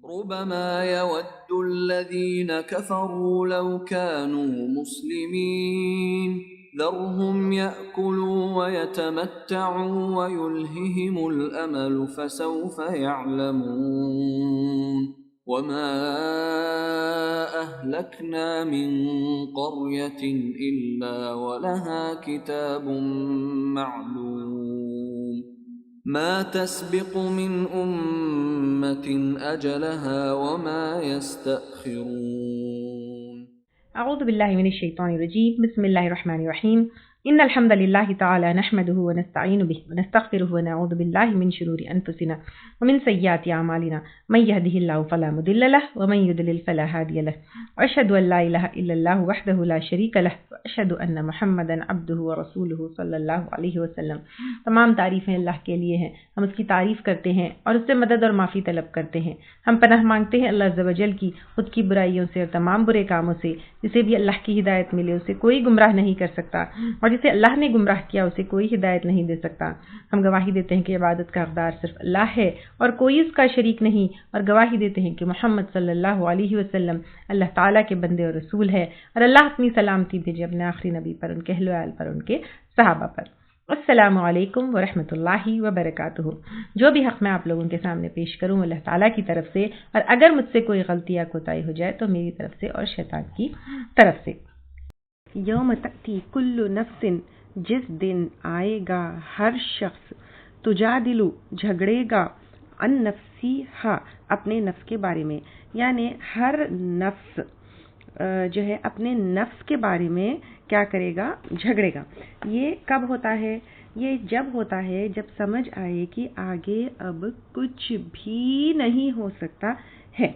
ربما يود الذين كفروا لو كانوا مسلمين ذرهم يأكلوا ويتمتعوا ويلههم الأمل فسوف يعلمون وما أهلكنا من قرية إلا ولها كتاب معلوم ما تسبق من أمة أجلها وما يستأخرون اعوذ باللہ من الشیطان الرجیم بسم اللہ الرحمن الرحیم ان الحمد للہ تعالی نحمده ونستعین به ونستغفره ونعوذ باللہ من شرور انفسنا ومن سیئات اعمالنا من يهده الله فلا مضل له ومن يضلل فلا هادي له واشهد ان لا اله الا الله وحده لا شریک له واشهد ان محمدا عبده ورسوله صلی اللہ علیہ وسلم۔ تمام تعریفیں اللہ کے لیے ہیں، ہم اس کی تعریف کرتے ہیں اور اس سے مدد اور معافی طلب کرتے ہیں۔ ہم پناہ مانگتے ہیں اللہ عز و جل کی خود کی برائیوں سے اور تمام برے کاموں سے۔ جسے بھی اللہ کی ہدایت ملے اسے کوئی گمراہ نہیں کر سکتا، اور جسے اللہ نے گمراہ کیا اسے کوئی ہدایت نہیں دے سکتا۔ ہم گواہی دیتے ہیں کہ عبادت کا حقدار صرف اللہ ہے اور کوئی اس کا شریک نہیں، اور گواہی دیتے ہیں کہ محمد صلی اللہ علیہ وسلم اللہ تعالیٰ کے بندے اور رسول ہے، اور اللہ اپنی سلامتی بھیجے اپنے آخری نبی پر، ان کے اہل و عیال پر، ان کے صحابہ پر۔ السلام علیکم ورحمۃ اللہ وبرکاتہ۔ جو بھی حق میں آپ لوگوں کے سامنے پیش کروں اللہ تعالیٰ کی طرف سے، اور اگر مجھ سے کوئی غلطی یا کوتاہی ہو جائے تو میری طرف سے اور شیطان کی طرف سے۔ یوم تأتی کل نفس، جس دن آئے گا ہر شخص، تجادلو جھگڑے گا، عن نفسیہا اپنے نفس کے بارے میں، یعنی ہر نفس جو ہے اپنے نفس کے بارے میں کیا کرے گا؟ جھگڑے گا۔ یہ کب ہوتا ہے؟ یہ جب ہوتا ہے جب سمجھ آئے کہ آگے اب کچھ بھی نہیں ہو سکتا ہے،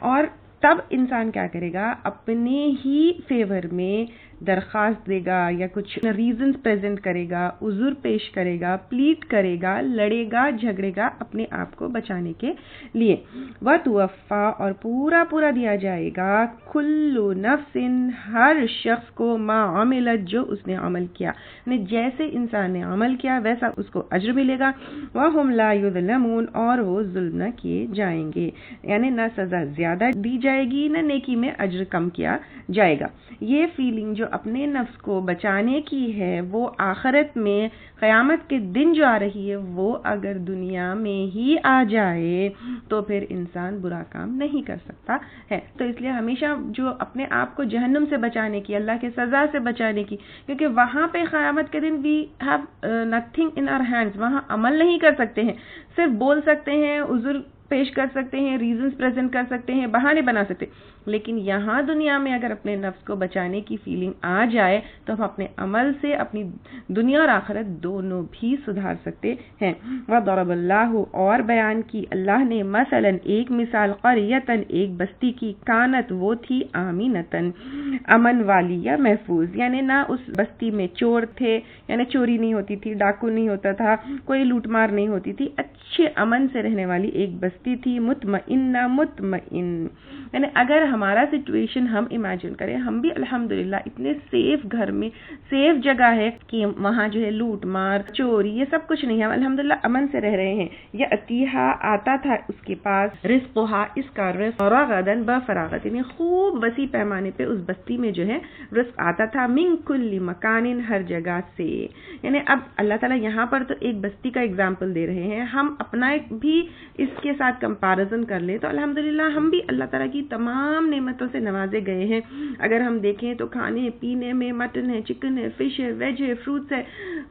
اور تب انسان کیا کرے گا؟ اپنے ہی فیور میں درخواست دے گا یا کچھ ریزنز پریزنٹ کرے گا، عذر پیش کرے گا، پلیٹ کرے گا، لڑے گا، جھگڑے گا اپنے آپ کو بچانے کے لیے۔ وَتُوَفَّى اور پورا پورا دیا جائے گا، کُلُّ نَفْسٍ ہر شخص کو، ما عملت جو اس نے عمل کیا، یعنی جیسے انسان نے عمل کیا ویسا اس کو اجر ملے گا۔ وَهُمْ لَا يُظْلَمُونَ اور وہ ظلم نہ کیے جائیں گے، یعنی نہ سزا زیادہ دی جائے گی نہ نیکی میں اجر کم کیا جائے گا۔ یہ فیلنگ جو اپنے نفس کو بچانے کی ہے وہ آخرت میں قیامت کے دن جو آ رہی ہے، وہ اگر دنیا میں ہی آ جائے تو پھر انسان برا کام نہیں کر سکتا ہے۔ تو اس لیے ہمیشہ جو اپنے آپ کو جہنم سے بچانے کی، اللہ کے سزا سے بچانے کی، کیونکہ وہاں پہ قیامت کے دن we have nothing in our hands, وہاں عمل نہیں کر سکتے ہیں، صرف بول سکتے ہیں، عذر پیش کر سکتے ہیں، ریزنز پریزنٹ کر سکتے ہیں، بہانے بنا سکتے، لیکن یہاں دنیا میں اگر اپنے نفس کو بچانے کی فیلنگ آ جائے تو ہم اپنے عمل سے اپنی دنیا اور آخرت دونوں بھی سدھار سکتے ہیں۔ وَضَرَبَ اللَّهُ اور بیان کی اللہ نے، مثلاً ایک مثال، قَرْيَةً ایک بستی کی، کانت وہ تھی، آمینتاً امن والی یا محفوظ، یعنی نہ اس بستی میں چور تھے، یعنی چوری نہیں ہوتی تھی، ڈاکو نہیں ہوتا تھا، کوئی لوٹ مار نہیں ہوتی تھی، اچھے امن سے رہنے والی ایک بستی تھی، مطمئنہ مطمئن، یعنی اگر ہمارا سچویشن ہم امیجن کریں، ہم بھی الحمدللہ اتنے سیف گھر میں، سیف جگہ ہے کہ وہاں جو ہے لوٹ مار، چوری، یہ سب کچھ نہیں ہے، ہم الحمدللہ امن سے رہ رہے ہیں۔ یا اتیہا آتا تھا اس کے پاس، رزقہا اس کا رزق، رغداً بفراغت، یعنی خوب وسیع پیمانے پہ اس بستی میں جو ہے رزق آتا تھا، من کل مکان ہر جگہ سے، یعنی اب اللہ تعالیٰ یہاں پر تو ایک بستی کا اگزامپل دے رہے ہیں، ہم اپنا بھی اس کے ساتھ کمپیریزن کر لیں تو الحمدللہ ہم بھی اللہ تعالیٰ کی تمام نعمتوں سے نوازے گئے ہیں۔ اگر ہم دیکھیں تو کھانے پینے میں مٹن ہے، چکن ہے، فش ہے، ویج ہے، فروٹس ہے،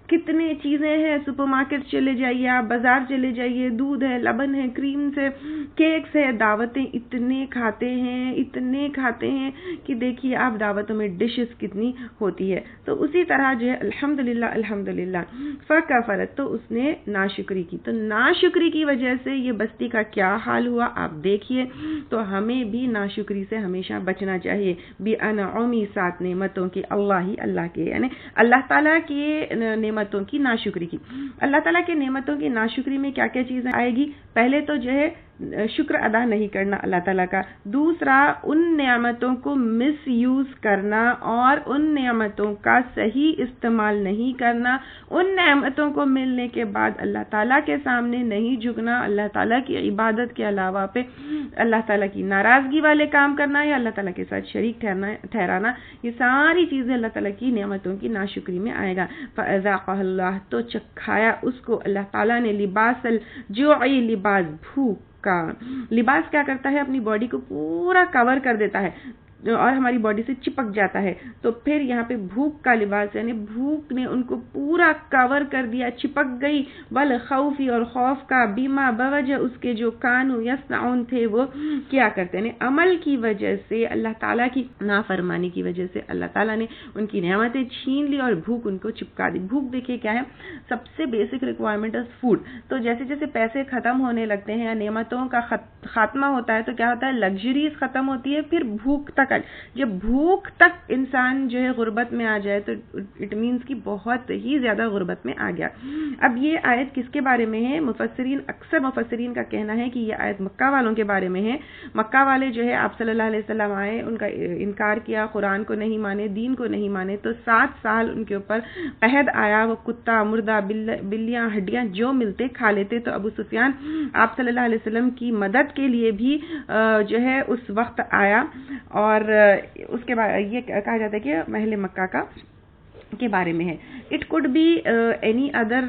کتنے چیزیں ہیں، سپر مارکیٹ چلے جائیے، آپ بازار چلے جائیے، دودھ ہے، لبن ہے، کریمز ہے، کیکس ہے، دعوتیں اتنے کھاتے ہیں کہ دیکھیے آپ دعوتوں میں ڈشز کتنی ہوتی ہے۔ تو اسی طرح جو ہے الحمدللہ فکفرت تو اس نے ناشکری کی، تو ناشکری کی وجہ سے یہ بستی کا کیا حال ہوا آپ دیکھیے۔ تو ہمیں بھی ناشکری سے ہمیشہ بچنا چاہیے، بِأَنْعُمِ سات نعمتوں کی، اللہ کے، یعنی اللہ تعالیٰ کی نعمتوں کی ناشکری کی۔ اللہ تعالیٰ کے نعمتوں کی ناشکری میں کیا کیا چیزیں آئے گی؟ پہلے تو جو ہے شکر ادا نہیں کرنا اللہ تعالیٰ کا، دوسرا ان نعمتوں کو مس یوز کرنا اور ان نعمتوں کا صحیح استعمال نہیں کرنا، ان نعمتوں کو ملنے کے بعد اللہ تعالیٰ کے سامنے نہیں جھکنا، اللہ تعالیٰ کی عبادت کے علاوہ پہ اللہ تعالیٰ کی ناراضگی والے کام کرنا یا اللہ تعالیٰ کے ساتھ شریک ٹھہرانا، یہ ساری چیزیں اللہ تعالیٰ کی نعمتوں کی ناشکری میں آئے گا۔ فَأَذَاقَهَا اللَّهُ، تو چکھایا اس کو اللہ تعالیٰ نے لباس الجوع، لباس بھوک کا۔ لباس کیا کرتا ہے؟ اپنی باڈی کو پورا کور کر دیتا ہے اور ہماری باڈی سے چپک جاتا ہے، تو پھر یہاں پہ بھوک کا لباس یعنی بھوک نے ان کو پورا کور کر دیا، چپک گئی، والخوفی، اور خوف کا، بیما، بوجہ اس کے جو کانو یصنعون تھے وہ کیا کرتے ہیں، عمل کی وجہ سے، اللہ تعالیٰ کی نافرمانی کی وجہ سے اللہ تعالیٰ نے ان کی نعمتیں چھین لی اور بھوک ان کو چپکا دی۔ بھوک دیکھیے کیا ہے، سب سے بیسک ریکوائرمنٹ ہے فوڈ، تو جیسے جیسے پیسے ختم ہونے لگتے ہیں یا نعمتوں کا خاتمہ ہوتا ہے تو کیا ہوتا ہے، لگژریز ختم ہوتی ہے، پھر بھوک تک، جب بھوک تک انسان جو ہے غربت میں آ جائے تو اٹ مینس کی بہت ہی زیادہ غربت میں آ گیا۔ اب یہ آیت کس کے بارے میں ہے؟ اکثر مفسرین کا کہنا ہے کہ یہ آیت مکہ والوں کے بارے میں ہے۔ مکہ والے جو ہے آپ صلی اللہ علیہ وسلم آئے، ان کا انکار کیا، قرآن کو نہیں مانے، دین کو نہیں مانے، تو 7 سال ان کے اوپر قحط آیا، وہ کتا، مردہ، بلیاں، ہڈیاں جو ملتے کھا لیتے۔ تو ابو سفیان آپ صلی اللہ علیہ وسلم کی مدد کے لیے بھی جو ہے اس وقت آیا، اور اس کے بعد یہ کہا جاتا ہے کہ اہل مکہ کا کے بارے میں ہے۔ It could be any other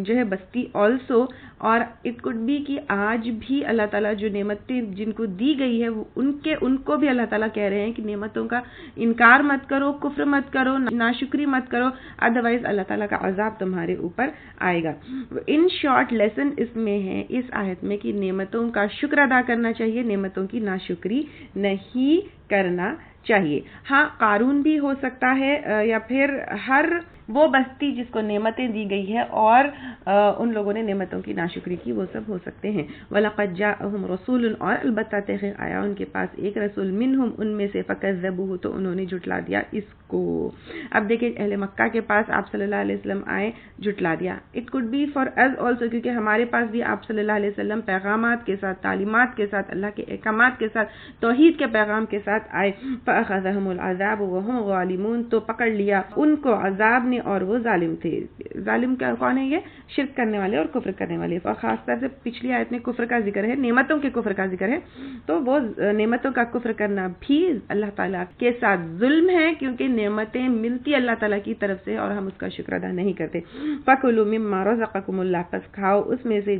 جو ہے بستی آلسو، اور اٹ کوڈ بی کہ آج بھی اللہ تعالیٰ جو نعمتیں جن کو دی گئی ہے وہ ان کو بھی اللہ تعالیٰ کہہ رہے ہیں کہ نعمتوں کا انکار مت کرو، کفر مت کرو، ناشکری مت کرو، ادروائز اللہ تعالیٰ کا عذاب تمہارے اوپر آئے گا۔ ان شارٹ لیسن اس میں ہے، اس آیت میں، کہ نعمتوں کا شکر ادا کرنا چاہیے، نعمتوں کی ناشکری نہیں کرنا چاہیے۔ ہاں قارون بھی ہو سکتا ہے یا پھر ہر وہ بستی جس کو نعمتیں دی گئی ہے اور ان لوگوں نے نعمتوں کی ناشکری کی، وہ سب ہو سکتے ہیں۔ وَلَقَدْ جَاءَهُمْ رَسُولٌ، اور البتہ تحقیق آیا ان کے پاس ایک رسول، منہم ان میں سے، فَكَذَّبُوهُ، تو انہوں نے جھٹلا دیا اس کو۔ اب دیکھیں اہل مکہ کے پاس آپ صلی اللہ علیہ وسلم آئے، جھٹلا دیا۔ It could be for us also، کیونکہ ہمارے پاس بھی آپ صلی اللہ علیہ وسلم پیغامات کے ساتھ، تعلیمات کے ساتھ، اللہ کے احکامات کے ساتھ، توحید کے پیغام کے ساتھ آئے۔ فَأَخَذَهُمُ الْعَذَابُ وَهُمْ غَالِمُونَ، تو پکڑ لیا ان کو عذاب نے اور وہ ظالم تھے۔ ظالم کون ہے؟ یہ شرک کرنے والے اور کفر کرنے والے، اور خاص طور سے پچھلی آیت میں کفر کا ذکر ہے، نعمتوں کے کفر کا ذکر ہے، تو وہ نعمتوں کا کفر کرنا بھی اللہ تعالیٰ کے ساتھ ظلم ہے، کیونکہ نعمتیں ملتی اللہ تعالیٰ کی طرف سے اور ہم اس کا شکر ادا نہیں کرتے۔ فَكُلُوا مِمَّا رَزَقَكُمُ اللَّهُ، پس کھاؤ اس میں سے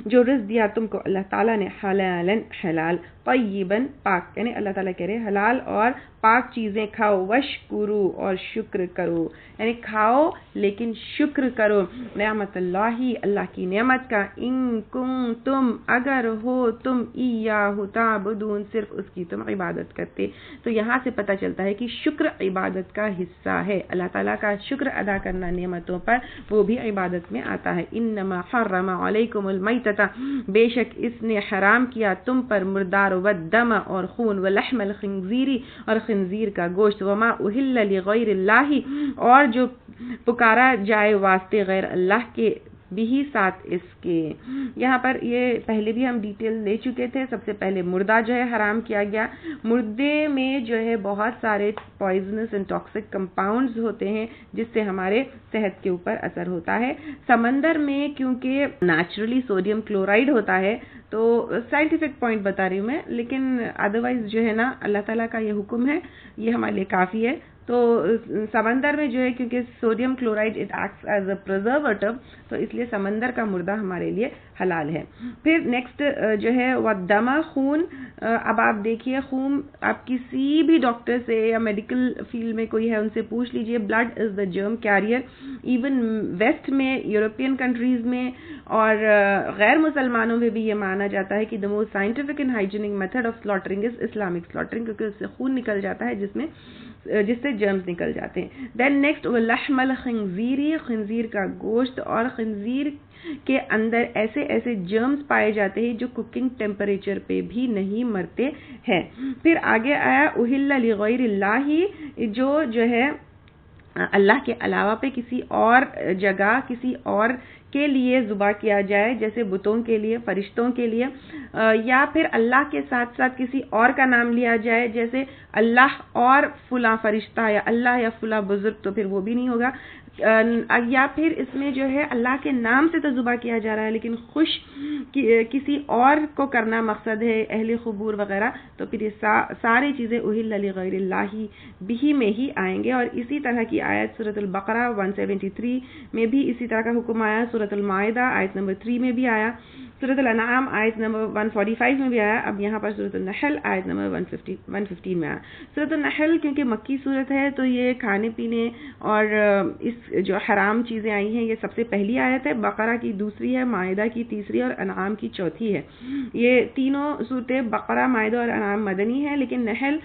جو رزق دیا تم کو اللہ تعالیٰ نے، حلالاً حلال، طیباً پاک، یعنی اللہ تعالیٰ کہہ رہے ہیں حلال اور پاک چیزیں کھاؤ، وشکرو، اور شکر کرو، یعنی کھاؤ لیکن شکر کرو، نعمت اللہ، اللہ کی نعمت کا، ان کنتم، اگر ہو تم، ایاہ تعبدون، صرف اس کی تم عبادت کرتے۔ تو یہاں سے پتہ چلتا ہے کہ شکر عبادت کا حصہ ہے، اللہ تعالیٰ کا شکر ادا کرنا نعمتوں پر، وہ بھی عبادت میں آتا ہے۔ انما حرم علیکم المیتۃ، بے شک اس نے حرام کیا تم پر مردار، والدم، اور خون، ولحم الخنزیر، اور خنزیر کا گوشت، وما اہل لغیر اللہ، اور جو پکارا جائے واسطے غیر اللہ کے، بھی ساتھ اس کے۔ یہاں پر یہ پہلے بھی ہم ڈیٹیل لے چکے تھے، سب سے پہلے مردہ جو ہے حرام کیا گیا۔ مردے میں جو ہے بہت سارے پوائزنس اینڈ ٹاکسک کمپاؤنڈز ہوتے ہیں جس سے ہمارے صحت کے اوپر اثر ہوتا ہے۔ سمندر میں کیونکہ نیچرلی سوڈیم کلورائڈ ہوتا ہے، تو سائنٹیفک پوائنٹ بتا رہی ہوں میں، لیکن ادروائز جو ہے نا اللہ تعالیٰ کا یہ حکم ہے، یہ ہمارے لیے کافی ہے۔ تو سمندر میں جو ہے کیونکہ sodium chloride it acts as a perseverative, تو اس لیے سمندر کا مردہ ہمارے لیے حلال ہے۔ پھر نیکسٹ جو ہے والدم، خون۔ اب آپ دیکھیے خون، آپ کسی بھی ڈاکٹر سے یا میڈیکل فیلڈ میں کوئی ہے ان سے پوچھ لیجئے، بلڈ از دا جرم کیریئر۔ ایون ویسٹ میں، یورپین کنٹریز میں اور غیر مسلمانوں میں بھی یہ مانا جاتا ہے کہ the most scientific and hygienic method of slaughtering is Islamic slaughtering, کیونکہ اس سے خون نکل جاتا ہے جس سے جرمز نکل جاتے ہیں۔ دین نیکسٹ لحم الخنزیر، خنزیر کا گوشت، اور خنزیر کے اندر ایسے جرمز پائے جاتے ہیں جو کوکنگ ٹیمپریچر پہ بھی نہیں مرتے ہیں۔ پھر آگے آیا اہل لغیر اللہ، جو ہے اللہ کے علاوہ پہ کسی اور جگہ کسی اور کے لیے ذبح کیا جائے، جیسے بتوں کے لیے، فرشتوں کے لیے، یا پھر اللہ کے ساتھ ساتھ کسی اور کا نام لیا جائے، جیسے اللہ اور فلاں فرشتہ یا اللہ یا فلاں بزرگ، تو پھر وہ بھی نہیں ہوگا. یا پھر اس میں جو ہے اللہ کے نام سے تو ذبح کیا جا رہا ہے لیکن خوش کسی اور کو کرنا مقصد ہے، اہل قبور وغیرہ، تو پھر یہ ساری چیزیں اہل لغیر اللہ بھی میں ہی آئیں گے. اور اسی طرح کی آیت سورۃ البقرہ 173 میں بھی اسی طرح کا حکم آیا، سورۃ المائدہ آیت نمبر 3 میں بھی آیا، سورۃ الانعام آیت نمبر 145 میں بھی آیا. اب یہاں پر سورۃ النحل آیت نمبر 115 میں آیا. سورۃ النحل کیونکہ مکی صورت ہے تو یہ کھانے پینے اور اس جو حرام چیزیں آئی ہیں یہ سب سے پہلی آیت ہے. بقرہ کی دوسری ہے، مائدہ کی تیسری اور انعام کی چوتھی ہے. یہ تینوں صورتیں بقرہ، مائدہ اور انعام مدنی ہے، لیکن نحل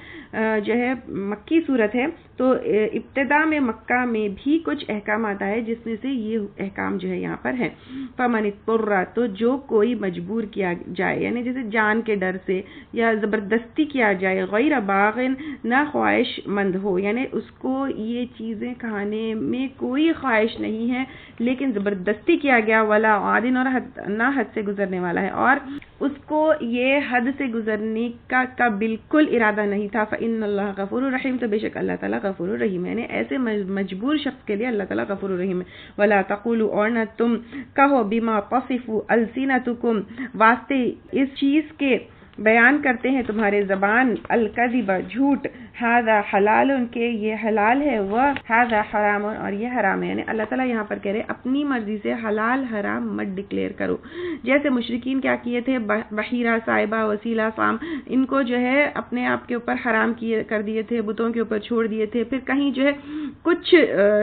جو ہے مکی صورت ہے. تو ابتدا میں مکہ میں بھی کچھ احکامات آئے جس میں سے یہ احکام جو ہے یہاں پر ہے. فمن اضطر، تو جو کوئی مجبور کیا جائے، یعنی جیسے جان کے ڈر سے یا زبردستی کیا جائے، غیر باغن، نہ خواہش مند ہو، یعنی اس کو یہ چیزیں کھانے میں کوئی خواہش نہیں ہے لیکن زبردستی کیا گیا، ولا عادن، اور نہ حد سے گزرنے والا ہے، اور اس کو یہ حد سے گزرنے کا بالکل ارادہ نہیں تھا. فإن اللہ غفور الرحیم، تو بے شک اللہ تعالیٰ غفور الرحیم ہے، یعنی ایسے مجبور شخص کے لیے اللہ تعالیٰ غفور الرحیم ہے. ولا تقولوا، اور نہ تم کہو، بما تصف السنتکم، واسطے اس چیز کے بیان کرتے ہیں تمہارے زبان، الکذب، جھوٹ، ھذا حلال، کہ یہ حلال ہے، وھذا حرام، اور یہ حرام ہے. یعنی اللہ تعالیٰ یہاں پر کہہ رہے اپنی مرضی سے حلال حرام مت ڈکلیئر کرو. جیسے مشرکین کیا کیے تھے، بحیرہ، صائبہ، وسیلہ، فام، ان کو جو ہے اپنے آپ کے اوپر حرام کر دیے تھے، بتوں کے اوپر چھوڑ دیے تھے. پھر کہیں جو ہے کچھ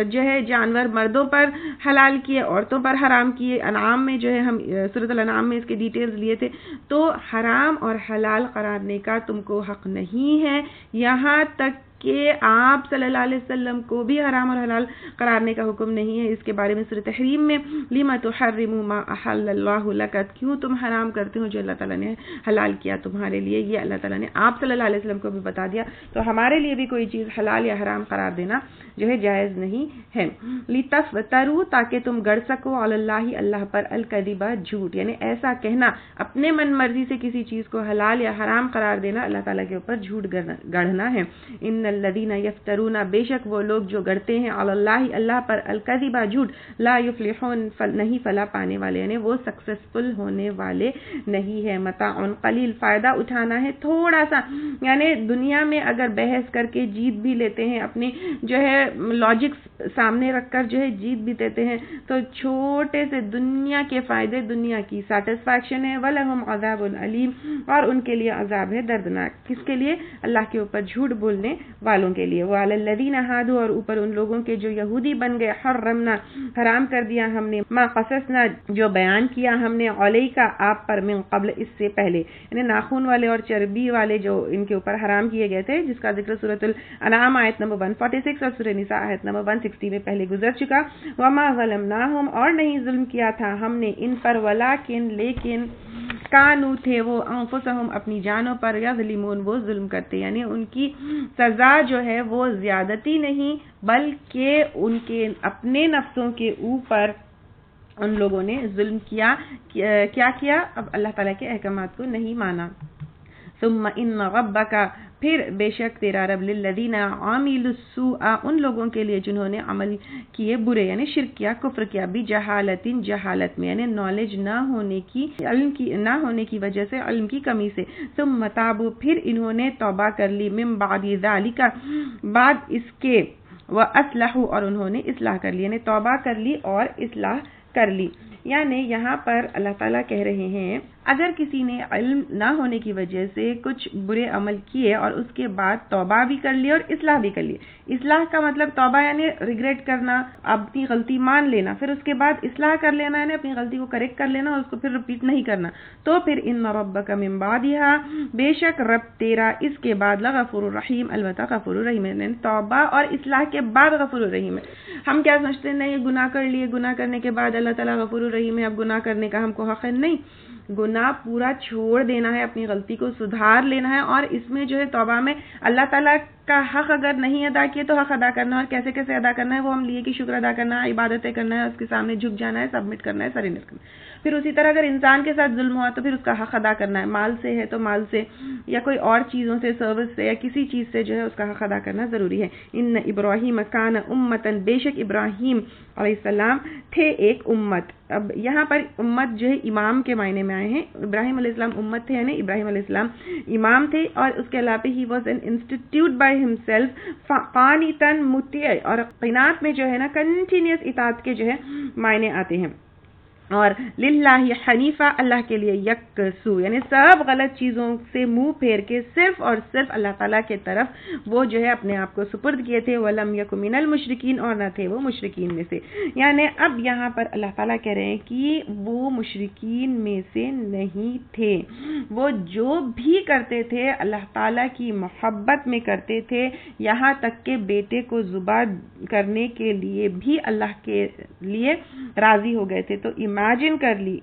جو ہے جانور مردوں پر حلال کیے، عورتوں پر حرام کیے. انعام میں جو ہے ہم سورۃ الانعام میں اس کے ڈیٹیلز لیے تھے. تو حرام اور حلال قرار دینے کا تم کو حق نہیں ہے، یہاں تک کہ آپ صلی اللہ علیہ وسلم کو بھی حرام اور حلال قرار دینے کا حکم نہیں ہے. اس کے بارے میں سورۃ تحریم میں لما تحرم ما احل اللہ لک، کیوں تم حرام کرتے ہو جو اللہ تعالیٰ نے حلال کیا تمہارے لیے. یہ اللہ تعالیٰ نے آپ صلی اللہ علیہ وسلم کو بھی بتا دیا. تو ہمارے لیے بھی کوئی چیز حلال یا حرام قرار دینا جو ہے جائز نہیں ہے. لتفتروا، تاکہ تم گڑھ سکو، علی اللہ، اللہ پر، الکذب، جھوٹ، یعنی ایسا کہنا، اپنے من مرضی سے کسی چیز کو حلال یا حرام قرار دینا اللہ تعالیٰ کے اوپر جھوٹ گڑھنا ہے. ان الذین یفترون، بے شک وہ لوگ جو گڑھتے ہیں، علی اللہ، اللہ پر، الکذب، جھوٹ، لا یفلحون، نہیں فلاح پانے والے، یعنی وہ سکسیسفل ہونے والے نہیں ہے. متاع قلیل، فائدہ اٹھانا ہے تھوڑا سا، یعنی دنیا میں اگر بحث کر کے جیت بھی لیتے ہیں، اپنی جو ہے لاجک سامنے رکھ کر جو ہے جیت بھی دیتے ہیں، تو چھوٹے سے دنیا کے فائدے، دنیا کی سیٹسفیکشن ہے. وَلَهُمْ عَذَابٌ عَلِيمٌ، اور ان کے لیے عذاب ہے دردناک. کس کے لیے؟ اللہ کے اوپر جھوٹ بولنے والوں کے لیے. وَعَلَى الَّذِينَ هَادُوا، اور اوپر ان لوگوں کے جو یہودی بن گئے، حرمنا، حرام کر دیا ہم نے، ما قصصنا، جو بیان کیا ہم نے، علیک، آپ پر، من قبل، اس سے پہلے، یعنی ناخن والے اور چربی والے جو ان کے اوپر حرام کیے گئے تھے، جس کا ذکر سورۃ الانعام آیت نمبر 146 اور سورۃ نساء آیت نمبر 160 میں پہلے گزر چکا. وما ظلمناہم، اور نہیں ظلم کیا تھا ہم نے ان پر، ولیکن، لیکن، کانو، تھے وہ، انفسہم، اپنی جانوں پر، یظلمون، وہ ظلم کرتے، یعنی ان کی سزا جو ہے وہ زیادتی نہیں بلکہ ان کے اپنے نفسوں کے اوپر ان لوگوں نے ظلم کیا. کیا کیا؟ اب اللہ تعالیٰ کے احکامات کو نہیں مانا. ثم ان ربک، پھر بے شک تیرا رب، للذین عملوا السوء، ان لوگوں کے لیے جنہوں نے عمل کیے برے، یعنی شرک کیا، کفر کیا، بجہالت، جہالت میں، یعنی نالج نہ ہونے کی، علم کی نہ ہونے کی وجہ سے، علم کی کمی سے. ثم تابوا، پھر انہوں نے توبہ کر لی، من بعد ذالک، بعد اس کے، واصلحوا، اور انہوں نے اصلاح کر لی، یعنی توبہ کر لی اور اصلاح کر لی. یعنی یہاں پر اللہ تعالیٰ کہہ رہے ہیں اگر کسی نے علم نہ ہونے کی وجہ سے کچھ برے عمل کیے اور اس کے بعد توبہ بھی کر لی اور اصلاح بھی کر لی. اصلاح کا مطلب توبہ یعنی ریگریٹ کرنا، اپنی غلطی مان لینا، پھر اس کے بعد اصلاح کر لینا، یعنی اپنی غلطی کو کریکٹ کر لینا اور اس کو پھر رپیٹ نہیں کرنا. تو پھر ان ربک من بعدھا، بے شک رب تیرا اس کے بعد، لغفور الرحیم، البتہ غفور الرحیم، یعنی توبہ اور اصلاح کے بعد غفور الرحیم ہے. ہم کیا سمجھتے ہیں، نہیں، گناہ کر لیے، گناہ کرنے کے بعد اللہ تعالیٰ غفور الرحیم ہے، اب گناہ کرنے کا ہم کو حق نہیں. گناہ پورا چھوڑ دینا ہے، اپنی غلطی کو سدھار لینا ہے، اور اس میں جو ہے توبہ میں اللہ تعالیٰ کا حق اگر نہیں ادا کیے تو حق ادا کرنا، اور کیسے کیسے ادا کرنا ہے وہ ہم لیے کہ شکر ادا کرنا ہے، عبادتیں کرنا ہے، اس کے سامنے جھک جانا ہے، سبمٹ کرنا ہے، سرینڈر کرنا ہے۔ پھر اسی طرح اگر انسان کے ساتھ ظلم ہوا تو پھر اس کا حق ادا کرنا ہے، مال سے ہے تو مال سے، یا کوئی اور چیزوں سے، سروس سے، یا کسی چیز سے جو ہے اس کا حق ادا کرنا ضروری ہے۔ ان ابراہیم کان امتن، بے شک ابراہیم علیہ السلام تھے ایک امت۔ اب یہاں پر امت جو ہے امام کے معنی میں آئے ہیں، ابراہیم علیہ السلام امت تھے، یعنی ابراہیم علیہ السلام امام تھے، اور اس کے علاوہ he was an institute by himself قانتاً مطیع، اور قنات میں جو ہے نا کنٹینیوس اطاعت کے جو ہے معنی آتے ہیں، اور للہ حنیفہ، اللہ کے لیے یکسو، یعنی سب غلط چیزوں سے منہ پھیر کے صرف اور صرف اللہ تعالیٰ کے طرف وہ جو ہے اپنے آپ کو سپرد کیے تھے، وَلَمْ يَكُ مِنَ الْمُشْرِكِينَ، اور نہ تھے وہ مشرکین میں سے۔ یعنی اب یہاں پر اللہ تعالیٰ کہہ رہے ہیں کہ وہ مشرکین میں سے نہیں تھے، وہ جو بھی کرتے تھے اللہ تعالیٰ کی محبت میں کرتے تھے، یہاں تک کہ بیٹے کو ذبح کرنے کے لیے بھی اللہ کے لیے راضی ہو گئے تھے۔ تو امیجن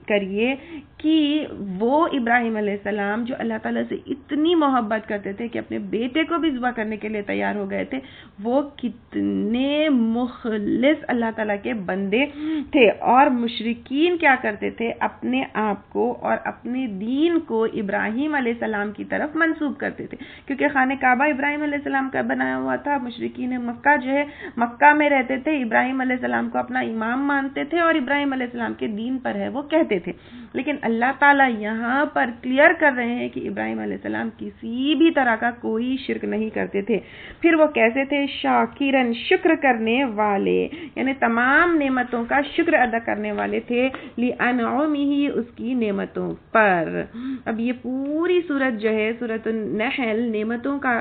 کریے کہ وہ ابراہیم علیہ السلام جو اللہ تعالیٰ سے اتنی محبت کرتے تھے کہ اپنے بیٹے کو بھی ذبح کرنے کے لیے تیار ہو گئے تھے، وہ کتنے مخلص اللہ تعالیٰ کے بندے تھے۔ اور مشرکین کیا کرتے تھے؟ اپنے آپ کو اور اپنے دین کو ابراہیم علیہ السلام کی طرف منسوب کرتے تھے، کیونکہ خانہ کعبہ ابراہیم علیہ السلام کا بنایا ہوا تھا۔ مشرکین مکہ جو ہے مکہ میں رہتے تھے، ابراہیم علیہ السلام کو اپنا امام مانتے تھے اور ابراہیم علیہ السلام کے دین پر ہے وہ کہتے تھے، لیکن اللہ تعالیٰ یہاں پر کلیئر کر رہے ہیں کہ ابراہیم علیہ السلام کسی بھی طرح کا کوئی شرک نہیں کرتے تھے۔ پھر وہ کیسے تھے؟ شاکرن، شکر کرنے والے، یعنی تمام نعمتوں کا شکر ادا کرنے والے تھے، لِأَنْعُمِهِ، اس کی نعمتوں پر۔ اب یہ پوری سورت جو ہے سورۃ النحل نعمتوں کا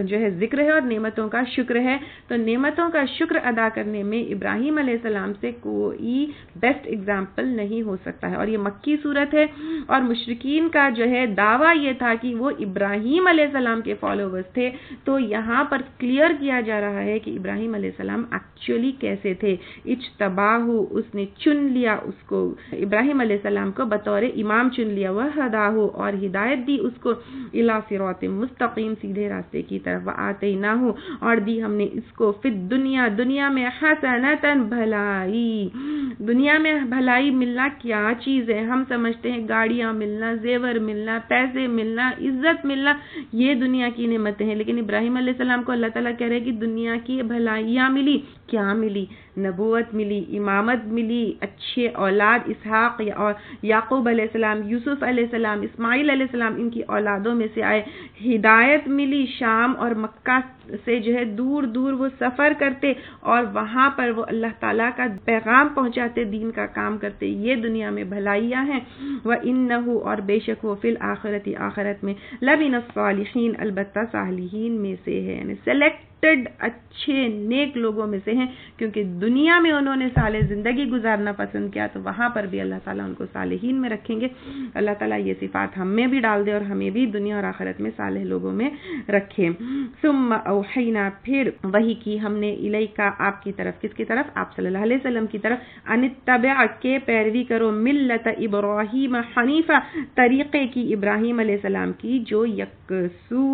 جو ہے ذکر ہے اور نعمتوں کا شکر ہے، تو نعمتوں کا شکر ادا کرنے میں ابراہیم علیہ السلام سے کوئی بیسٹ ایگزامپل نہیں ہو سکتا ہے، اور یہ مکی صورت ہے، اور مشرکین کا جو ہے دعویٰ یہ تھا کہ وہ ابراہیم علیہ السلام کے فالوورز تھے، تو یہاں پر کلیئر کیا جا رہا ہے کہ ابراہیم علیہ السلام ایکچولی کیسے تھے۔ اجتباہ، اس نے چن لیا اس کو، ابراہیم علیہ السلام کو بطور امام چن لیا، وہداہ، اور ہدایت دی اس کو، الی صراط مستقیم، سیدھے راستے کی طرف، وآتیناہ، اور دی ہم نے اس کو، فی الدنیا، دنیا میں، حسنۃ، بھلائی۔ دنیا میں بھلائی ملنا کیا چیز ہے؟ ہم سمجھتے ہیں گاڑیاں ملنا، زیور ملنا، پیسے ملنا، عزت ملنا، یہ دنیا کی نعمتیں ہیں، لیکن ابراہیم علیہ السلام کو اللہ تعالیٰ کہہ رہے ہیں کہ دنیا کی بھلائیاں ملی، کیا ملی؟ نبوت ملی، امامت ملی، اچھے اولاد، اسحاق اور یعقوب علیہ السلام، یوسف علیہ السلام، اسماعیل علیہ السلام، ان کی اولادوں میں سے آئے، ہدایت ملی، شام اور مکہ سے جو ہے دور دور وہ سفر کرتے اور وہاں پر وہ اللہ تعالیٰ کا پیغام پہنچاتے، دین کا کام کرتے، یہ دنیا میں بھلائیاں ہیں۔ وَإِنَّهُ، اور بے شک وہ، فی الآخرۃ، آخرت میں، لَمِنَ الصَّالِحِینَ، البتہ صالحین میں سے ہے، یعنی سلیکٹڈ اچھے نیک لوگوں میں سے ہیں، کیونکہ دنیا میں انہوں نے صالح زندگی گزارنا پسند کیا، تو وہاں پر بھی اللہ تعالیٰ ان کو صالحین میں رکھیں گے۔ اللہ تعالیٰ یہ صفات ہم میں بھی ڈال دے اور ہمیں بھی دنیا اور آخرت میں صالح لوگوں میں رکھے۔ ثم اوحینا، پھر وحی کی ہم نے، الیکا، آپ کی طرف، کس کی طرف؟ آپ صلی اللہ علیہ وسلم کی طرف، ان اتبع، کے پیروی کرو، ملت ابراہیم حنیفہ، طریقے کی ابراہیم علیہ السلام کی، جو یکسو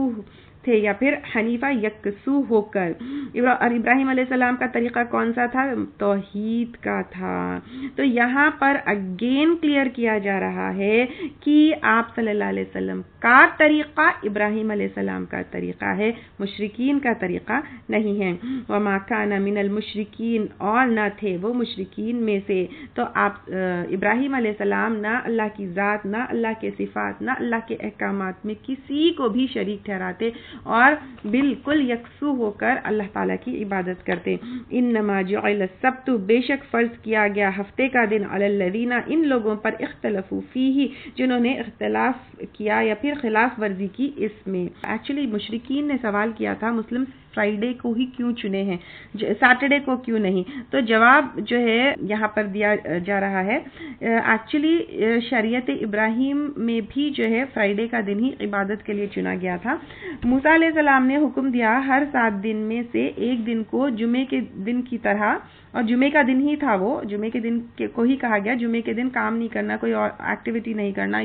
تھے، یا پھر حنیفہ یکسو ہو کر۔ اور ابراہیم علیہ السلام کا طریقہ کون سا تھا؟ توحید کا تھا۔ تو یہاں پر اگین کلیئر کیا جا رہا ہے کہ آپ صلی اللہ علیہ وسلم کا طریقہ ابراہیم علیہ السلام کا طریقہ ہے، مشرکین کا طریقہ نہیں ہے۔ وما کان من المشرکین، اور نہ تھے وہ مشرکین میں سے۔ تو آپ ابراہیم علیہ السلام نہ اللہ کی ذات، نہ اللہ کے صفات، نہ اللہ کے احکامات میں کسی کو بھی شریک ٹھہراتے اور بالکل یکسو ہو کر اللہ تعالیٰ کی عبادت کرتے۔ انما جعل السبت، بے شک فرض کیا گیا ہفتے کا دن، علی الذین، ان لوگوں پر، اختلفوا فیہ، جنہوں نے اختلاف کیا یا پھر خلاف ورزی کی اس میں۔ ایکچولی مشرکین نے سوال کیا تھا، مسلم فرائیڈے کو ہی کیوں چنے ہیں, سیٹرڈے کو کیوں نہیں؟ تو جواب جو ہے یہاں پر دیا جا رہا ہے, ایکچولی شریعت ابراہیم میں بھی جو ہے فرائیڈے کا دن ہی عبادت کے لیے چنا گیا تھا. موسیٰ علیہ السلام نے حکم دیا ہر 7 دن میں سے ایک دن کو جمعے کے دن کی طرح, اور جمعے کا دن ہی تھا, وہ جمعے کے دن کو ہی کہا گیا, جمعے کے دن کام نہیں کرنا, کوئی اور ایکٹیویٹی نہیں کرنا,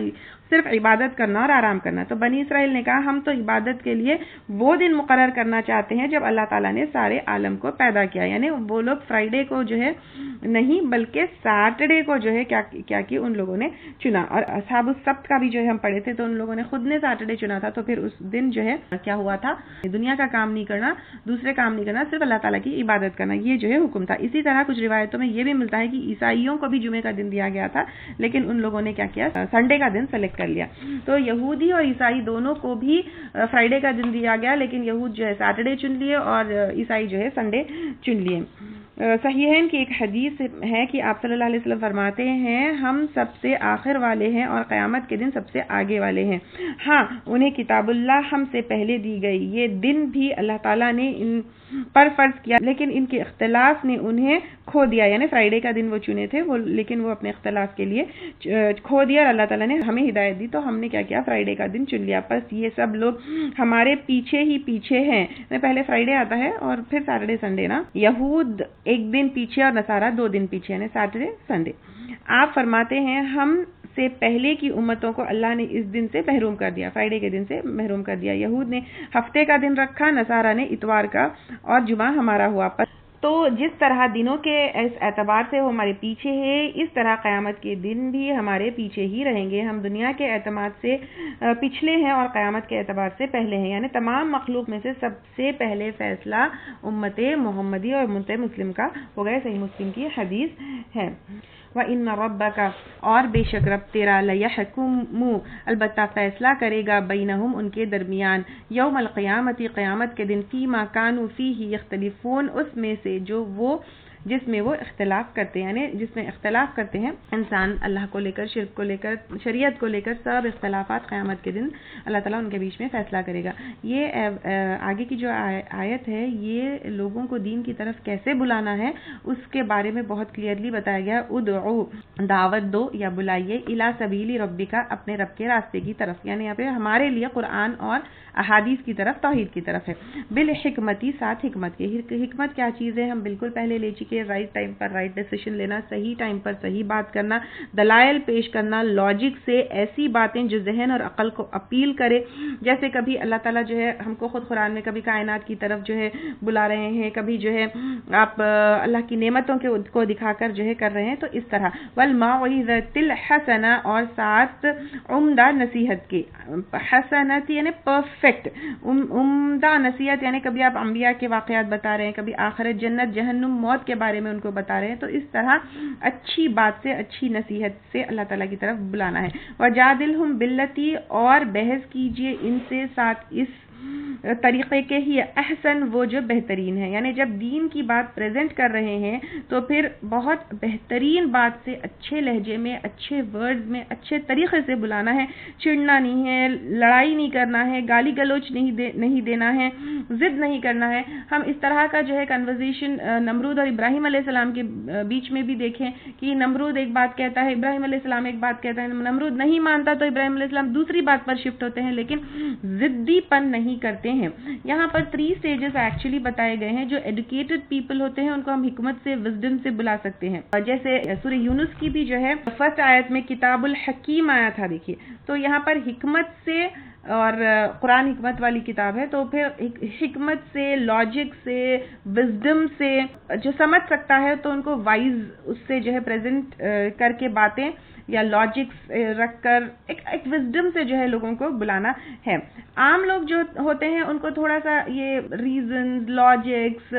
صرف عبادت کرنا اور آرام کرنا. تو بنی اسرائیل نے کہا ہم تو عبادت کے لیے وہ دن مقرر کرنا چاہتے ہیں جب اللہ تعالیٰ نے سارے عالم کو پیدا کیا, یعنی وہ لوگ فرائیڈے کو جو ہے نہیں بلکہ سیٹرڈے کو جو ہے کیا کہ ان لوگوں نے چنا. اور اصحاب السبت کا بھی جو ہے ہم پڑھے تھے, تو ان لوگوں نے خود نے سیٹرڈے چنا تھا, تو پھر اس دن جو ہے کیا ہوا تھا, دنیا کا کام نہیں کرنا, دوسرے کام نہیں کرنا, صرف اللہ تعالیٰ کی عبادت کرنا, یہ جو ہے حکم تھا. اسی طرح کچھ روایتوں میں یہ بھی ملتا ہے کہ عیسائیوں کو بھی جمعے کا دن دیا گیا تھا, لیکن ان لوگوں نے کیا کیا, سنڈے کا دن سلیکٹ کر لیا. تو یہودی اور عیسائی دونوں کو بھی فرائیڈے کا دن دیا گیا, لیکن یہود جو ہے سیٹرڈے چن لیے اور عیسائی جو ہے سنڈے چن لیے. صحیحین کی ایک حدیث ہے کہ آپ صلی اللہ علیہ وسلم فرماتے ہیں ہم سب سے آخر والے ہیں اور قیامت کے دن سب سے آگے والے ہیں. ہاں, انہیں کتاب اللہ ہم سے پہلے دی گئی, یہ دن بھی اللہ تعالیٰ نے ان پر فرض کیا, لیکن ان کے اختلاف نے انہیں کھو دیا. یعنی فرائیڈے کا دن وہ چنے تھے وہ, لیکن وہ اپنے اختلاف کے لیے کھو دیا, اور اللہ تعالیٰ نے ہمیں ہدایت دی تو ہم نے کیا کیا, فرائیڈے کا دن چن لیا. بس یہ سب لوگ ہمارے پیچھے ہی پیچھے ہیں. پہلے فرائیڈے آتا ہے اور پھر سیٹرڈے سنڈے نا, یہود ایک دن پیچھے اور نصارہ 2 دن پیچھے, یعنی سیٹرڈے سنڈے. آپ فرماتے ہیں ہم سے پہلے کی امتوں کو اللہ نے اس دن سے محروم کر دیا, فرائیڈے کے دن سے محروم کر دیا. یہود نے ہفتے کا دن رکھا, نصارہ نے اتوار کا, اور جمعہ ہمارا ہوا. تو جس طرح دنوں کے اس اعتبار سے وہ ہمارے پیچھے ہے, اس طرح قیامت کے دن بھی ہمارے پیچھے ہی رہیں گے. ہم دنیا کے اعتماد سے پچھلے ہیں اور قیامت کے اعتبار سے پہلے ہیں, یعنی تمام مخلوق میں سے سب سے پہلے فیصلہ امت محمدی اور امت مسلم کا ہو گیا. صحیح مسلم کی حدیث ہے. وَإِنَّ رَبَّكَ, اور بے شک رب تیرا, لَيَحْكُمُ, البتہ فیصلہ کرے گا, بینہم, ان کے درمیان, یوم القیامت, قیامت کے دن, فیما کانوا فیہ یختلفون, اس میں سے جو وہ جس میں وہ اختلاف کرتے ہیں, یعنی جس میں اختلاف کرتے ہیں انسان, اللہ کو لے کر, شرک کو لے کر, شریعت کو لے کر, سب اختلافات قیامت کے دن اللہ تعالیٰ ان کے بیچ میں فیصلہ کرے گا. یہ آگے کی جو آیت ہے یہ لوگوں کو دین کی طرف کیسے بلانا ہے اس کے بارے میں بہت کلیئرلی بتایا گیا. ادعو, دعوت دو یا بلائیے, الی سبیل ربک, اپنے رب کے راستے کی طرف, یعنی یہاں پہ ہمارے لیے قرآن اور احادیث کی طرف, توحید کی طرف ہے. بالحکمتی, ساتھ حکمت کے. حکمت کیا چیز ہے, ہم بالکل پہلے لے چکے, رائٹ ٹائم پر رائٹ ڈیسیشن لینا, صحیح ٹائم پر صحیح بات کرنا, دلائل پیش کرنا, لاجک سے ایسی باتیں جو ذہن اور عقل کو اپیل کرے. جیسے کبھی اللہ تعالیٰ جو ہے ہم کو خود قرآن میں کبھی کائنات کی طرف جو ہے بلا رہے ہیں, کبھی جو ہے آپ اللہ کی نعمتوں کو دکھا کر جو ہے کر رہے ہیں, تو اس طرح. والموعظۃ الحسنہ, اور ساتھ عمدہ نصیحت کی. حسنت یعنی پرفیکٹ, عمدہ نصیحت یعنی کبھی آپ انبیاء کے واقعات بتا رہے ہیں, کبھی آخرت, جنت, جہنم, موت کے بارے میں ان کو بتا رہے ہیں, تو اس طرح اچھی بات سے, اچھی نصیحت سے اللہ تعالیٰ کی طرف بلانا ہے. وجادلہم باللتی, اور بحث کیجئے ان سے ساتھ اس طریقے کے ہی احسن, وہ جو بہترین ہے. یعنی جب دین کی بات پریزنٹ کر رہے ہیں تو پھر بہت بہترین بات سے, اچھے لہجے میں, اچھے ورڈز میں, اچھے طریقے سے بلانا ہے. چڑنا نہیں ہے, لڑائی نہیں کرنا ہے, گالی گلوچ نہیں دینا ہے, ضد نہیں کرنا ہے. ہم اس طرح کا جو ہے کنورزیشن نمرود اور ابراہیم علیہ السلام کے بیچ میں بھی دیکھیں کہ نمرود ایک بات کہتا ہے, ابراہیم علیہ السلام ایک بات کہتا ہے, نمرود نہیں مانتا تو ابراہیم علیہ السلام دوسری بات پر شفٹ ہوتے ہیں, لیکن ضدی پن نہیں کرتے ہیں. یہاں پر 3 سٹیجز ایکچولی بتائے گئے ہیں. جو ایڈوکیٹڈ پیپل ہوتے ہیں ان کو ہم حکمت سے, وزڈم سے بلا سکتے ہیں. جیسے سورہ یونس کی بھی جو ہے فرسٹ آیت میں کتاب الحکیم آیا تھا, دیکھیے, تو یہاں پر حکمت سے, اور قرآن حکمت والی کتاب ہے, تو پھر حکمت سے, لاجک سے, وزڈم سے, جو سمجھ سکتا ہے تو ان کو وائز اس سے جو ہے پریزنٹ کر کے باتیں یا لاجکس رکھ کر ایک وزڈم سے جو ہے لوگوں کو بلانا ہے. عام لوگ جو ہوتے ہیں ان کو تھوڑا سا یہ ریزنز, لاجکس,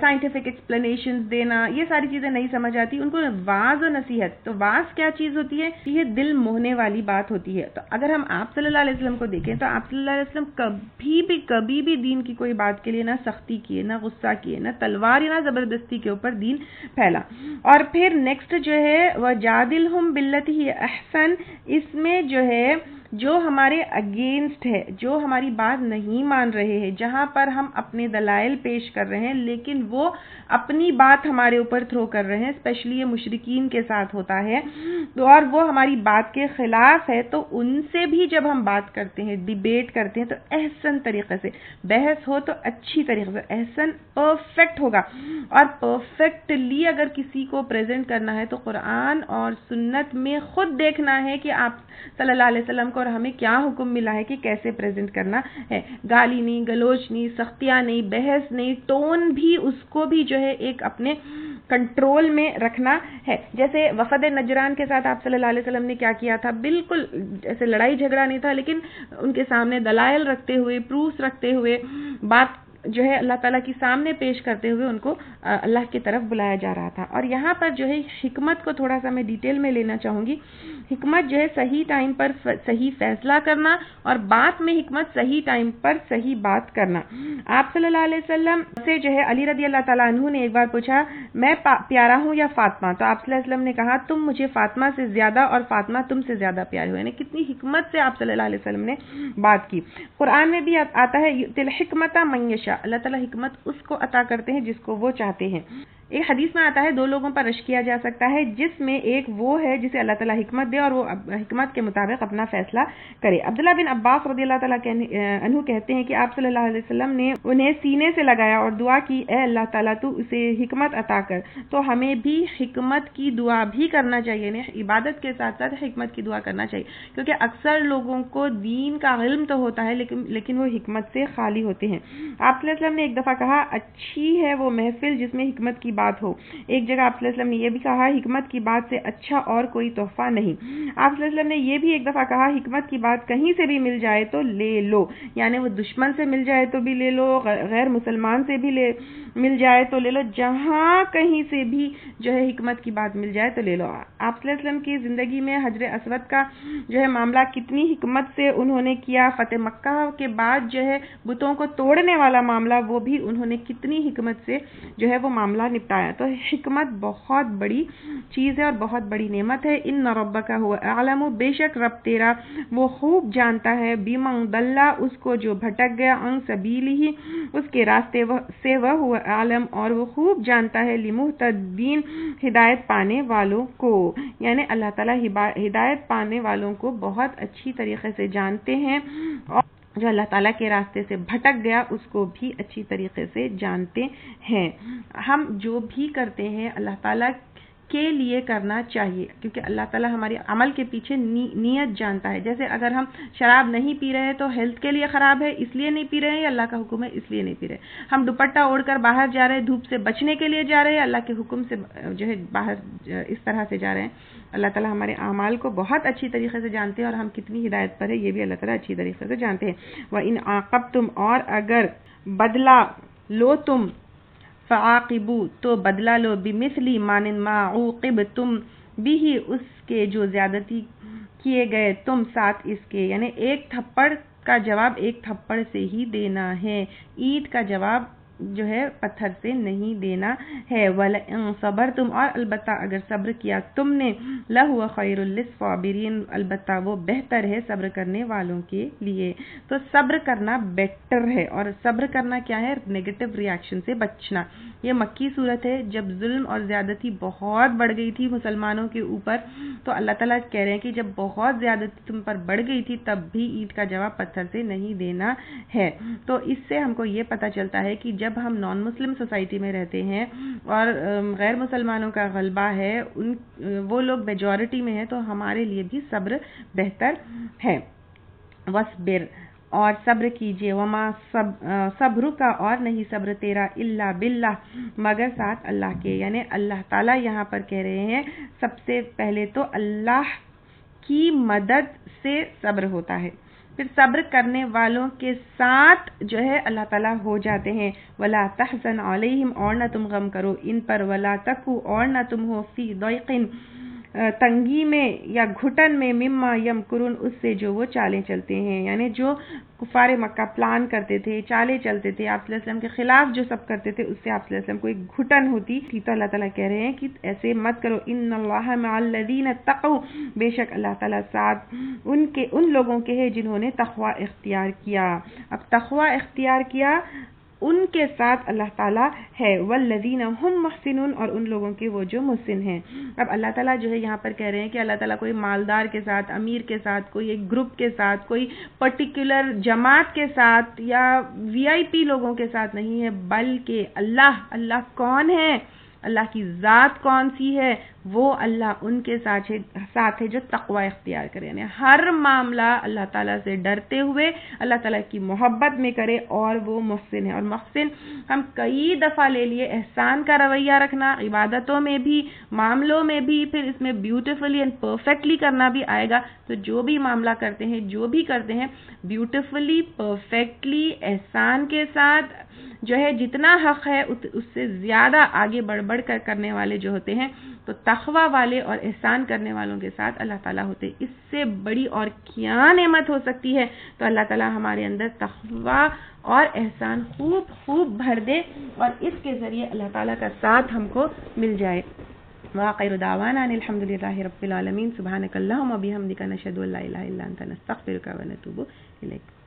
سائنٹیفک ایکسپلینیشنز دینا, یہ ساری چیزیں نہیں سمجھ آتی ان کو. واعظ و نصیحت, تو واعظ کیا چیز ہوتی ہے, یہ دل موہنے والی بات ہوتی ہے. تو اگر ہم آپ صلی اللہ علیہ وسلم کو دیکھیں تو آپ صلی اللہ علیہ وسلم کبھی بھی دین کی کوئی بات کے لیے نہ سختی کیے, نہ غصہ کیے, نہ تلوار یا نہ زبردستی کے اوپر دین پھیلا. اور پھر نیکسٹ جو ہے وہ جادلہم باللتی ہی احسن, اس میں جو ہے جو ہمارے اگینسٹ ہے، جو ہماری بات نہیں مان رہے ہیں، جہاں پر ہم اپنے دلائل پیش کر رہے ہیں لیکن وہ اپنی بات ہمارے اوپر تھرو کر رہے ہیں، اسپیشلی یہ مشرکین کے ساتھ ہوتا ہے، اور وہ ہماری بات کے خلاف ہے، تو ان سے بھی جب ہم بات کرتے ہیں، ڈیبیٹ کرتے ہیں، تو احسن طریقے سے بحث ہو تو اچھی طریقے سے، احسن پرفیکٹ ہوگا، اور پرفیکٹلی اگر کسی کو پریزنٹ کرنا ہے تو قرآن اور سنت میں خود دیکھنا ہے کہ آپ صلی اللہ علیہ وسلم کو اور ہمیں کیا حکم ملا ہے کہ کیسے پریزنٹ کرنا ہے. گالی نہیں، گلوچ نہیں، سختیاں نہیں، بحث نہیں، ٹون بھی اس کو بھی جو ہے ایک اپنے کنٹرول میں رکھنا ہے. جیسے وفد نجران کے ساتھ آپ صلی اللہ علیہ وسلم نے کیا کیا تھا، بالکل ایسے لڑائی جھگڑا نہیں تھا، لیکن ان کے سامنے دلائل رکھتے ہوئے، پروفs رکھتے ہوئے، بات جو ہے اللہ تعالیٰ کی سامنے پیش کرتے ہوئے ان کو اللہ کی طرف بلایا جا رہا تھا. اور یہاں پر جو ہے حکمت کو تھوڑا سا میں ڈیٹیل میں لینا چاہوں گی. حکمت جو ہے صحیح ٹائم پر صحیح فیصلہ کرنا، اور بات میں حکمت صحیح ٹائم پر صحیح بات کرنا. آپ صلی اللہ علیہ وسلم سے جو ہے علی رضی اللہ تعالیٰ عنہ نے ایک بار پوچھا، میں پیارا ہوں یا فاطمہ؟ تو آپ صلی اللہ علیہ وسلم نے کہا، تم مجھے فاطمہ سے زیادہ اور فاطمہ تم سے زیادہ پیاری ہو. یعنی کتنی حکمت سے آپ صلی اللہ علیہ وسلم نے بات کی. قرآن میں بھی آتا ہے تل حکمت من یشاء، اللہ تعالیٰ حکمت اس کو عطا کرتے ہیں جس کو وہ چاہتے ہیں. ایک حدیث میں آتا ہے 2 لوگوں پر رشک کیا جا سکتا ہے، جس میں ایک وہ ہے جسے اللہ تعالیٰ حکمت دے اور وہ حکمت کے مطابق اپنا فیصلہ کرے. عبداللہ بن عباس رضی اللہ تعالیٰ عنہ کہتے ہیں کہ آپ صلی اللہ علیہ وسلم نے انہیں سینے سے لگایا اور دعا کی، اے اللہ تعالیٰ تو اسے حکمت عطا کر. تو ہمیں بھی حکمت کی دعا بھی کرنا چاہیے، یعنی عبادت کے ساتھ ساتھ حکمت کی دعا کرنا چاہیے، کیونکہ اکثر لوگوں کو دین کا علم تو ہوتا ہے لیکن وہ حکمت سے خالی ہوتے ہیں. آپ صلی اللہ علیہ وسلم نے ایک دفعہ کہا، اچھی ہے وہ محفل جس میں حکمت کی بات ہو. ایک جگہ آپ صلی اللہ علیہ وسلم نے یہ بھی کہا، حکمت کی بات سے اچھا اور کوئی تحفہ نہیں. آپ صلی اللہ علیہ وسلم نے یہ بھی ایک دفعہ کہا، حکمت کی بات کہیں سے بھی مل جائے تو لے لو. یعنی وہ دشمن سے مل جائے تو بھی لے لو، غیر مسلمان سے بھی مل جائے تو لے لو، جہاں کہیں سے بھی جو ہے حکمت کی بات مل جائے تو لے لو. آپ صلی اللہ علیہ وسلم کی زندگی میں حجر اسود کا جو ہے معاملہ کتنی حکمت سے انہوں نے کیا. فتح مکہ کے بعد جو ہے بتوں کو توڑنے والا معاملہ، وہ بھی انہوں نے کتنی حکمت سے جو ہے وہ معاملہ نپٹایا. تو حکمت بہت بڑی چیز ہے اور بہت بڑی نعمت ہے. ان ربک هو اعلم، بے شک رب تیرا وہ خوب جانتا ہے، بمن ضل، اس کو جو بھٹک گیا، عن سبیلہ، اس کے راستے سے، وہ اعلم، اور وہ خوب جانتا ہے، للمہتدین، ہدایت پانے والوں کو. یعنی اللہ تعالیٰ ہدایت پانے والوں کو بہت اچھی طریقے سے جانتے ہیں، اور جو اللہ تعالیٰ کے راستے سے بھٹک گیا اس کو بھی اچھی طریقے سے جانتے ہیں. ہم جو بھی کرتے ہیں اللہ تعالیٰ کے لیے کرنا چاہیے، کیونکہ اللہ تعالیٰ ہمارے عمل کے پیچھے نیت جانتا ہے. جیسے اگر ہم شراب نہیں پی رہے ہیں تو ہیلتھ کے لیے خراب ہے اس لیے نہیں پی رہے ہیں، یا اللہ کا حکم ہے اس لیے نہیں پی رہے. ہم دوپٹہ اوڑھ کر باہر جا رہے ہیں دھوپ سے بچنے کے لیے جا رہے ہیں، اللہ کے حکم سے جو ہے باہر اس طرح سے جا رہے ہیں. اللہ تعالیٰ ہمارے اعمال کو بہت اچھی طریقے سے جانتے ہیں، اور ہم کتنی ہدایت پر ہے یہ بھی اللہ تعالیٰ اچھی طریقے سے جانتے ہیں. وَإِنْ عَاقَبْتُمْ، اور اگر بدلہ لو تم، فعاقبوا، تو بدلہ لو، بمثلی، مانند ما عوقبتم بھی، اس کے جو زیادتی کیے گئے تم ساتھ اس کے. یعنی ایک تھپڑ کا جواب ایک تھپڑ سے ہی دینا ہے، اینٹ کا جواب جو ہے پتھر سے نہیں دینا ہے. وَلَئِن صَبَرْتُمْ، اور البتہ اگر صبر کیا تم نے، لَهُوَ خَيْرٌ لِّلصَّابِرِينَ، البتہ وہ بہتر ہے صبر کرنے والوں کے لیے. تو صبر کرنا بیٹر ہے. اور صبر کرنا کیا ہے؟ نیگیٹو ریاکشن سے بچنا. یہ مکی صورت ہے، جب ظلم اور زیادتی بہت بڑھ گئی تھی مسلمانوں کے اوپر، تو اللہ تعالیٰ کہہ رہے ہیں کہ جب بہت زیادتی تم پر بڑھ گئی تھی تب بھی اینٹ کا جواب پتھر سے نہیں دینا ہے. تو اس سے ہم کو یہ پتہ چلتا ہے کہ جب ہم نان مسلم سوسائٹی میں رہتے ہیں اور غیر مسلمانوں کا غلبہ ہے، وہ لوگ میجورٹی میں ہیں، تو ہمارے لیے بھی صبر بہتر ہے. وَاصْبِرْ، اور صبر کیجئے، وما صبر کا، اور نہیں صبر تیرا، الا باللہ، مگر ساتھ اللہ کے. یعنی اللہ تعالیٰ یہاں پر کہہ رہے ہیں سب سے پہلے تو اللہ کی مدد سے صبر ہوتا ہے، پھر صبر کرنے والوں کے ساتھ جو ہے اللہ تعالیٰ ہو جاتے ہیں. وَلَا تَحْزَنْ عَلَيْهِمْ، اور نہ تم غم کرو ان پر، وَلَا تَكُوا، اور نہ تم ہو، فِي ضَيْقٍ، تنگی میں یا گھٹن میں مما یمکرون اس سے جو وہ چالیں چلتے ہیں، یعنی جو کفار مکہ پلان کرتے تھے، چالیں چلتے تھے، آپ صلی اللہ علیہ وسلم کے خلاف جو سب کرتے تھے، اس سے آپ صلی اللہ علیہ وسلم کو ایک گھٹن ہوتی تھی. تو اللہ تعالیٰ کہہ رہے ہیں کہ ایسے مت کرو. ان اللہ مع الذین اتقوا، بے شک اللہ تعالیٰ ساتھ ان لوگوں کے ہیں جنہوں نے تقوی اختیار کیا. اب تقوی اختیار کیا ان کے ساتھ اللہ تعالیٰ ہے. والذین هم محسنون، اور ان لوگوں کے وہ جو محسن ہیں. اب اللہ تعالیٰ جو ہے یہاں پر کہہ رہے ہیں کہ اللہ تعالیٰ کوئی مالدار کے ساتھ، امیر کے ساتھ، کوئی ایک گروپ کے ساتھ، کوئی پرٹیکولر جماعت کے ساتھ یا وی آئی پی لوگوں کے ساتھ نہیں ہے، بلکہ اللہ کون ہے، اللہ کی ذات کون سی ہے، وہ اللہ ان کے ساتھ ہے جو تقوی اختیار کرے. یعنی ہر معاملہ اللہ تعالیٰ سے ڈرتے ہوئے اللہ تعالیٰ کی محبت میں کرے، اور وہ محسن ہے. اور محسن ہم کئی دفعہ لے لیے، احسان کا رویہ رکھنا عبادتوں میں بھی، معاملوں میں بھی، پھر اس میں بیوٹیفلی اینڈ پرفیکٹلی کرنا بھی آئے گا. تو جو بھی معاملہ کرتے ہیں، جو بھی کرتے ہیں، بیوٹیفلی، پرفیکٹلی، احسان کے ساتھ، جو ہے جتنا حق ہے اس سے زیادہ آگے بڑھ کر کرنے والے جو ہوتے ہیں، تو تقوی والے اور احسان کرنے والوں کے ساتھ اللہ تعالیٰ ہوتے. اس سے بڑی اور کیا نعمت ہو سکتی ہے. تو اللہ تعالیٰ ہمارے اندر تقوی اور احسان خوب بھر دے، اور اس کے ذریعے اللہ تعالیٰ کا ساتھ ہم کو مل جائے. وآخر دعوانا ان الحمد للہ رب العالمین. سبحانک اللہم و بحمدک، نشہد ان لا الہ الا انت، نستغفرک و نتوب الیک.